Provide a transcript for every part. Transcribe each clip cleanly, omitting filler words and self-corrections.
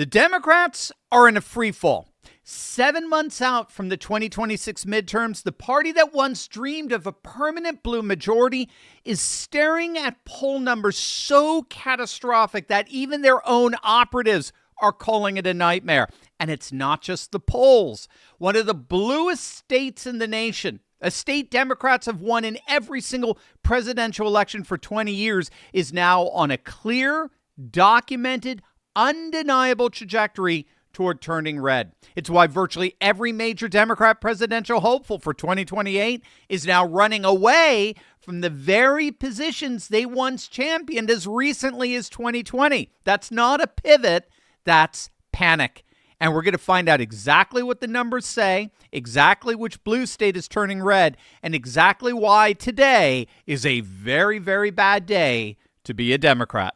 The Democrats are in a freefall. 7 months out from the 2026 midterms, the party that once dreamed of a permanent blue majority is staring at poll numbers so catastrophic that even their own operatives are calling it a nightmare. And it's not just the polls. One of the bluest states in the nation, a state Democrats have won in every single presidential election for 20 years, is now on a clear, documented, undeniable trajectory toward turning red. It's why virtually every major Democrat presidential hopeful for 2028 is now running away from the very positions they once championed as recently as 2020. That's not a pivot, that's panic. And we're going to find out exactly what the numbers say, exactly which blue state is turning red, and exactly why today is a very, very bad day to be a Democrat.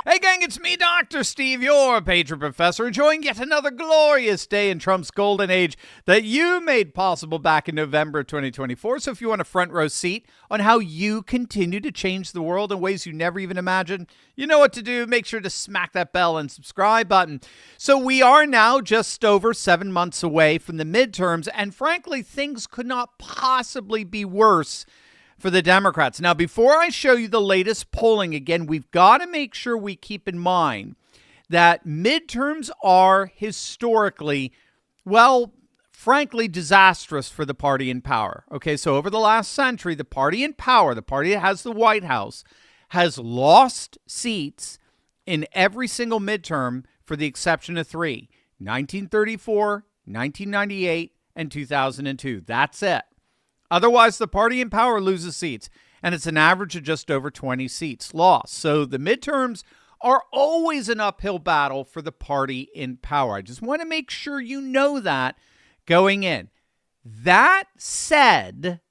Hey gang, it's me, Dr. Steve, your patron professor, enjoying yet another glorious day in Trump's golden age that you made possible back in November of 2024. So if you want a front row seat on how you continue to change the world in ways you never even imagined, you know what to do. Make sure to smack that bell and subscribe button. So we are now just over 7 months away from the midterms, and frankly, things could not possibly be worse for the Democrats. Now, before I show you the latest polling, again, we've got to make sure we keep in mind that midterms are historically, well, frankly, disastrous for the party in power. Okay, so over the last century, the party in power, the party that has the White House, has lost seats in every single midterm for the exception of three: 1934, 1998, and 2002. That's it. Otherwise, the party in power loses seats, and it's an average of just over 20 seats lost. So the midterms are always an uphill battle for the party in power. I just want to make sure you know that going in. That said,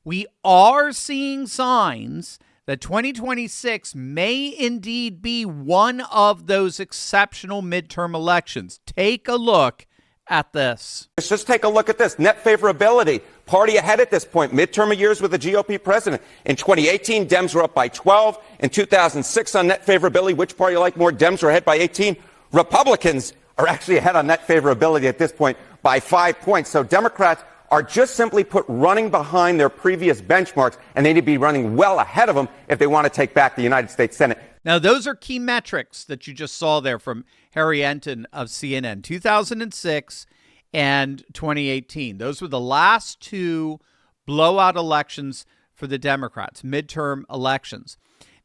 we are seeing signs that 2026 may indeed be one of those exceptional midterm elections. Take a look at this. Let's just take a look at this. Net favorability. Party ahead at this point. Midterm years with the GOP president. In 2018, Dems were up by 12. In 2006 on net favorability, which party you like more? Dems were ahead by 18. Republicans are actually ahead on net favorability at this point by 5 points. So Democrats are just simply put running behind their previous benchmarks, and they need to be running well ahead of them if they want to take back the United States Senate. Now, those are key metrics that you just saw there from Harry Enton of CNN, 2006 and 2018. Those were the last two blowout elections for the Democrats, midterm elections.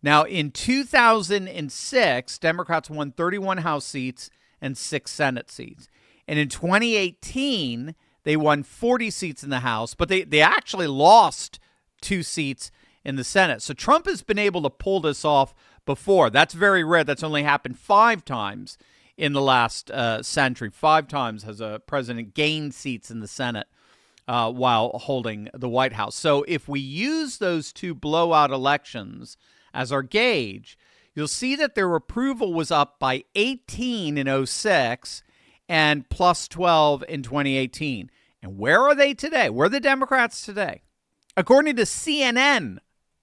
Now, in 2006, Democrats won 31 House seats and 6 Senate seats. And in 2018, they won 40 seats in the House, but they actually lost 2 seats in the Senate. So Trump has been able to pull this off before. That's very rare. That's only happened 5 times in the last century. 5 times has a president gained seats in the Senate while holding the White House. So if we use those 2 blowout elections as our gauge, you'll see that their approval was up by 18 in 06 and plus 12 in 2018. And where are they today? Where are the Democrats today? According to CNN,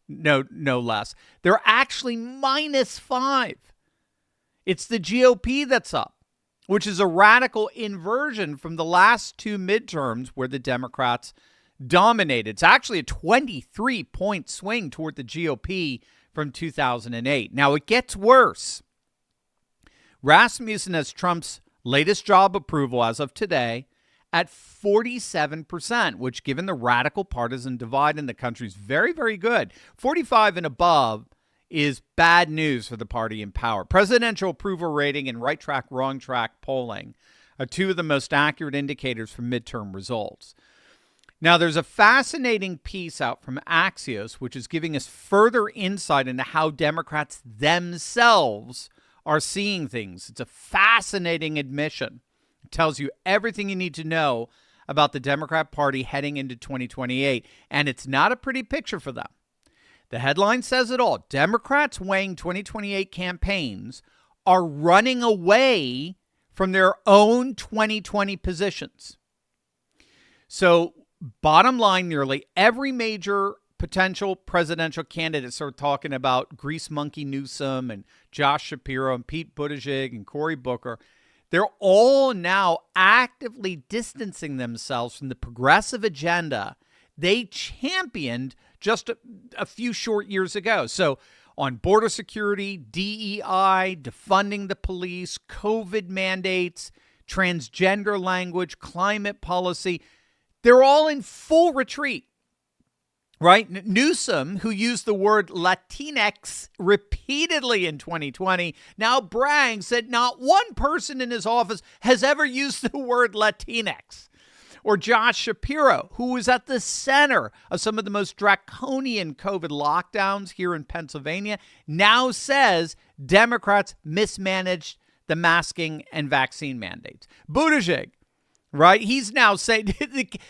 no less, they're actually -5. It's the GOP that's up, which is a radical inversion from the last 2 midterms where the Democrats dominated. It's actually a 23-point swing toward the GOP from 2008. Now, it gets worse. Rasmussen has Trump's latest job approval as of today at 47%, which, given the radical partisan divide in the country, is very, very good. 45 and above is bad news for the party in power. Presidential approval rating and right track, wrong track polling are 2 of the most accurate indicators for midterm results. Now, there's a fascinating piece out from Axios, which is giving us further insight into how Democrats themselves are seeing things. It's a fascinating admission. It tells you everything you need to know about the Democrat Party heading into 2028, and it's not a pretty picture for them. The headline says it all. Democrats weighing 2028 campaigns are running away from their own 2020 positions. So, bottom line, nearly every major potential presidential candidate started talking about Grease Monkey Newsom and Josh Shapiro and Pete Buttigieg and Cory Booker. They're all now actively distancing themselves from the progressive agenda they championed just a few short years ago. So on border security, DEI, defunding the police, COVID mandates, transgender language, climate policy, they're all in full retreat. Right? Newsom, who used the word Latinx repeatedly in 2020, now brags that not one person in his office has ever used the word Latinx. Or Josh Shapiro, who was at the center of some of the most draconian COVID lockdowns here in Pennsylvania, now says Democrats mismanaged the masking and vaccine mandates. Buttigieg, right? He's now saying,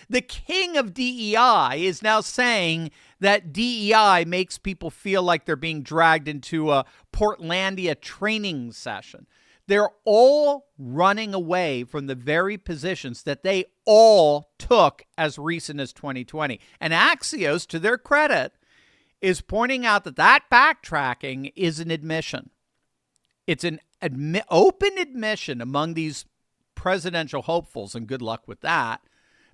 the king of DEI is now saying that DEI makes people feel like they're being dragged into a Portlandia training session. They're all running away from the very positions that they all took as recent as 2020. And Axios, to their credit, is pointing out that backtracking is an admission. It's an open admission among these presidential hopefuls, and good luck with that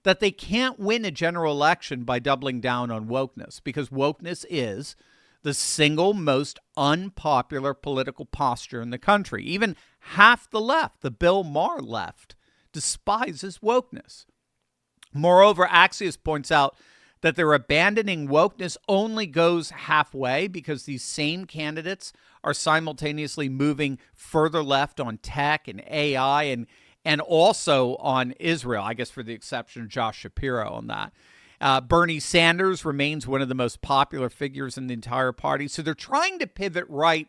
they can't win a general election by doubling down on wokeness, because wokeness is the single most unpopular political posture in the country. Even half the left, the Bill Maher left, despises wokeness. Moreover, Axios points out that their abandoning wokeness only goes halfway because these same candidates are simultaneously moving further left on tech and AI and also on Israel, I guess, for the exception of Josh Shapiro on that. Bernie Sanders remains one of the most popular figures in the entire party. So they're trying to pivot right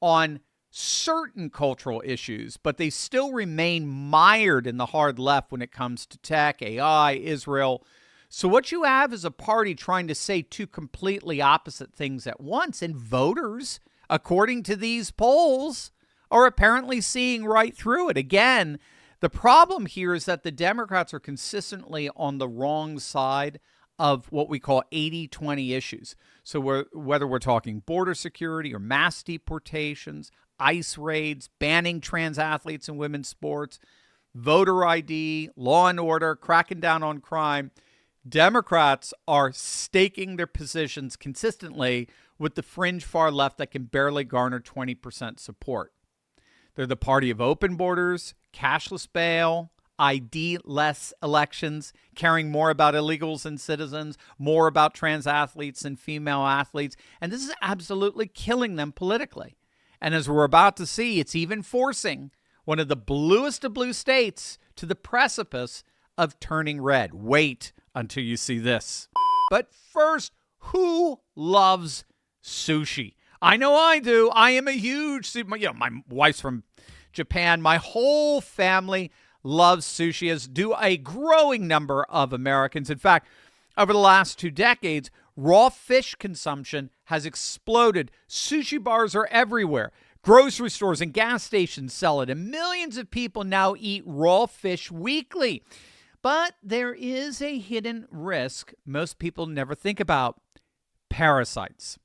on certain cultural issues, but they still remain mired in the hard left when it comes to tech, AI, Israel. So what you have is a party trying to say two completely opposite things at once. And voters, according to these polls, are apparently seeing right through it. Again, the problem here is that the Democrats are consistently on the wrong side of what we call 80-20 issues. So whether we're talking border security or mass deportations, ICE raids, banning trans athletes in women's sports, voter ID, law and order, cracking down on crime, Democrats are staking their positions consistently with the fringe far left that can barely garner 20% support. They're the party of open borders, cashless bail, ID-less elections, caring more about illegals than citizens, more about trans athletes than female athletes. And this is absolutely killing them politically. And as we're about to see, it's even forcing one of the bluest of blue states to the precipice of turning red. Wait until you see this. But first, who loves sushi? I know I do. I am a huge, my wife's from Japan. My whole family loves sushi, as do a growing number of Americans. In fact, over the last 2 decades, raw fish consumption has exploded. Sushi bars are everywhere. Grocery stores and gas stations sell it, and millions of people now eat raw fish weekly. But there is a hidden risk most people never think about: parasites.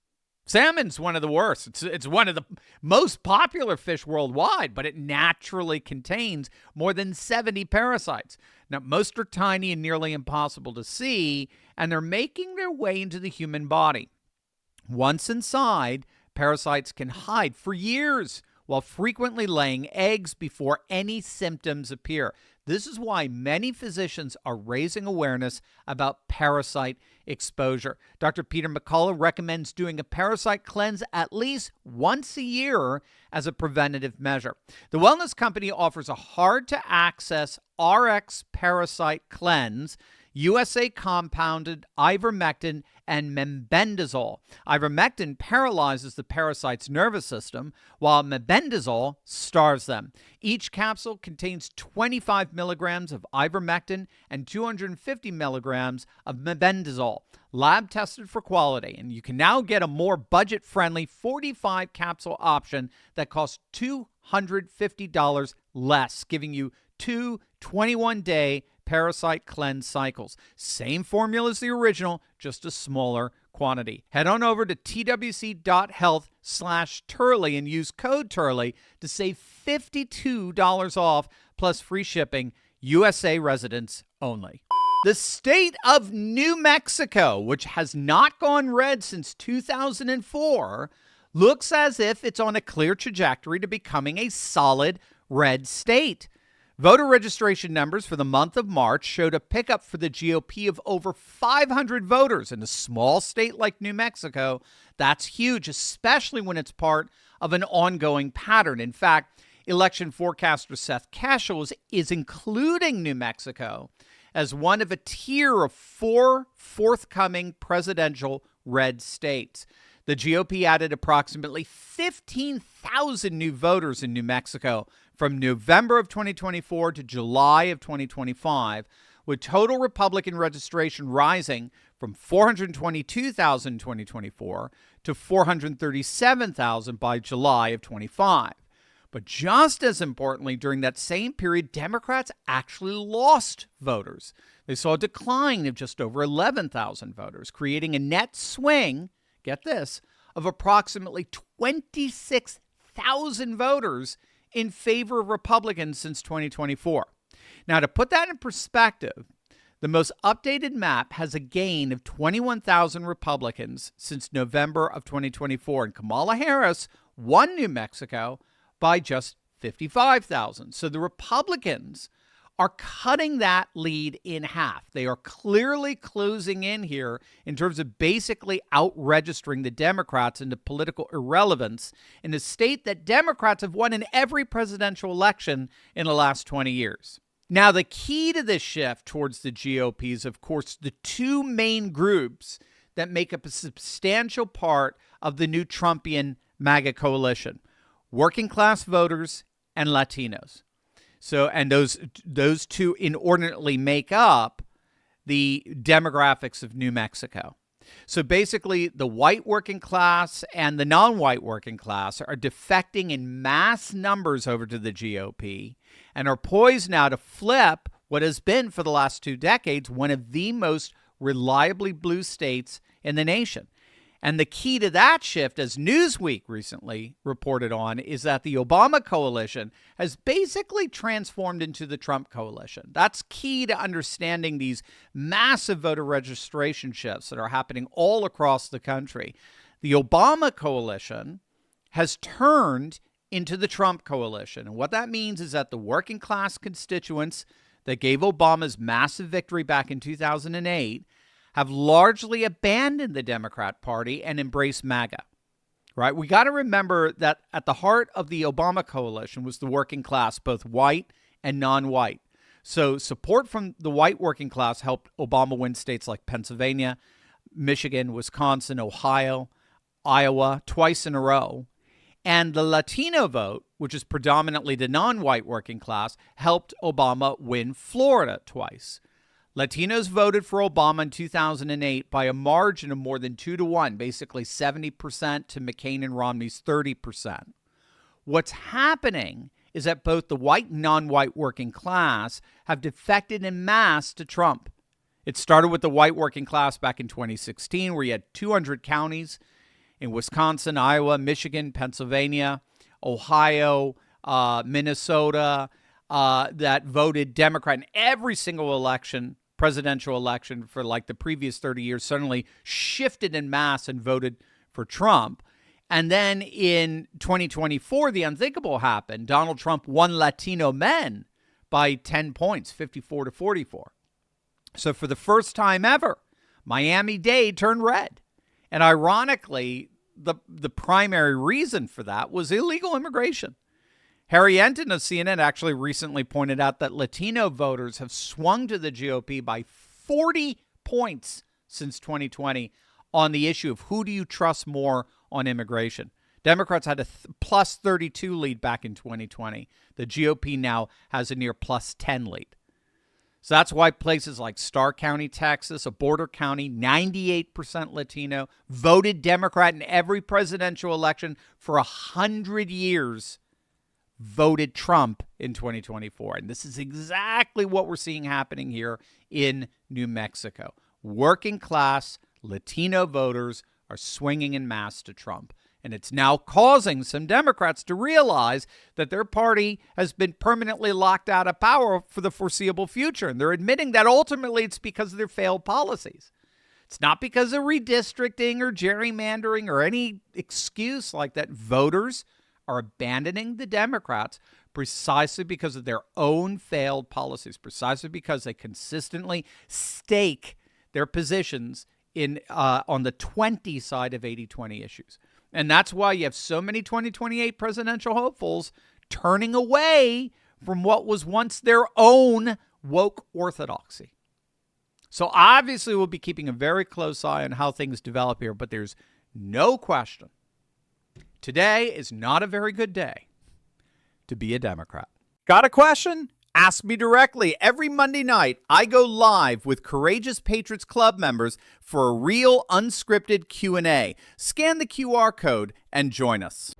Salmon's one of the worst. It's one of the most popular fish worldwide, but it naturally contains more than 70 parasites. Now, most are tiny and nearly impossible to see, and they're making their way into the human body. Once inside, parasites can hide for years while frequently laying eggs before any symptoms appear. This is why many physicians are raising awareness about parasite exposure. Dr. Peter McCullough recommends doing a parasite cleanse at least once a year as a preventative measure. The wellness company offers a hard-to-access RX parasite cleanse, USA compounded ivermectin and mebendazole. Ivermectin paralyzes the parasite's nervous system, while mebendazole starves them. Each capsule contains 25 milligrams of ivermectin and 250 milligrams of mebendazole, lab tested for quality. And you can now get a more budget-friendly 45 capsule option that costs $250 less, giving you 2 21-day parasite cleanse cycles. Same formula as the original, just a smaller quantity. Head on over to twc.health/Turley and use code Turley to save $52 off plus free shipping, USA residents only. The state of New Mexico, which has not gone red since 2004, looks as if it's on a clear trajectory to becoming a solid red state. Voter registration numbers for the month of March showed a pickup for the GOP of over 500 voters. In a small state like New Mexico, that's huge, especially when it's part of an ongoing pattern. In fact, election forecaster Seth Keshel is including New Mexico as one of a tier of 4 forthcoming presidential red states. The GOP added approximately 15,000 new voters in New Mexico from November of 2024 to July of 2025, with total Republican registration rising from 422,000 in 2024 to 437,000 by July of 25. But just as importantly, during that same period, Democrats actually lost voters. They saw a decline of just over 11,000 voters, creating a net swing, get this, of approximately 26,000 voters in favor of Republicans since 2024. Now, to put that in perspective, the most updated map has a gain of 21,000 Republicans since November of 2024, and Kamala Harris won New Mexico by just 55,000. So the Republicans are cutting that lead in half. They are clearly closing in here in terms of basically out-registering the Democrats into political irrelevance in a state that Democrats have won in every presidential election in the last 20 years. Now, the key to this shift towards the GOP is, of course, the two main groups that make up a substantial part of the new Trumpian MAGA coalition: working class voters and Latinos. So, and those two inordinately make up the demographics of New Mexico. So basically, the white working class and the non-white working class are defecting in mass numbers over to the GOP and are poised now to flip what has been for the last 2 decades one of the most reliably blue states in the nation. And the key to that shift, as Newsweek recently reported on, is that the Obama coalition has basically transformed into the Trump coalition. That's key to understanding these massive voter registration shifts that are happening all across the country. The Obama coalition has turned into the Trump coalition. And what that means is that the working class constituents that gave Obama's massive victory back in 2008 have largely abandoned the Democrat Party and embraced MAGA, right? We got to remember that at the heart of the Obama coalition was the working class, both white and non-white. So support from the white working class helped Obama win states like Pennsylvania, Michigan, Wisconsin, Ohio, Iowa, twice in a row. And the Latino vote, which is predominantly the non-white working class, helped Obama win Florida twice. Latinos voted for Obama in 2008 by a margin of more than 2-1, basically 70% to McCain and Romney's 30%. What's happening is that both the white and non-white working class have defected en masse to Trump. It started with the white working class back in 2016, where you had 200 counties in Wisconsin, Iowa, Michigan, Pennsylvania, Ohio, Minnesota, that voted Democrat in every single election, presidential election for like the previous 30 years, suddenly shifted en masse and voted for Trump. And then in 2024, the unthinkable happened. Donald Trump won Latino men by 10 points, 54-44. So for the first time ever, Miami-Dade turned red. And ironically, the primary reason for that was illegal immigration. Harry Enton of CNN actually recently pointed out that Latino voters have swung to the GOP by 40 points since 2020 on the issue of who do you trust more on immigration. Democrats had a plus 32 lead back in 2020. The GOP now has a near plus 10 lead. So that's why places like Starr County, Texas, a border county, 98% Latino, voted Democrat in every presidential election for 100 years, voted Trump in 2024. And this is exactly what we're seeing happening here in New Mexico. Working class Latino voters are swinging en masse to Trump. And it's now causing some Democrats to realize that their party has been permanently locked out of power for the foreseeable future. And they're admitting that ultimately it's because of their failed policies. It's not because of redistricting or gerrymandering or any excuse like that. Voters are abandoning the Democrats precisely because of their own failed policies, precisely because they consistently stake their positions in on the 20 side of 80-20 issues. And that's why you have so many 2028 presidential hopefuls turning away from what was once their own woke orthodoxy. So obviously we'll be keeping a very close eye on how things develop here, but there's no question today is not a very good day to be a Democrat. Got a question? Ask me directly. Every Monday night, I go live with Courageous Patriots Club members for a real unscripted Q&A. Scan the QR code and join us.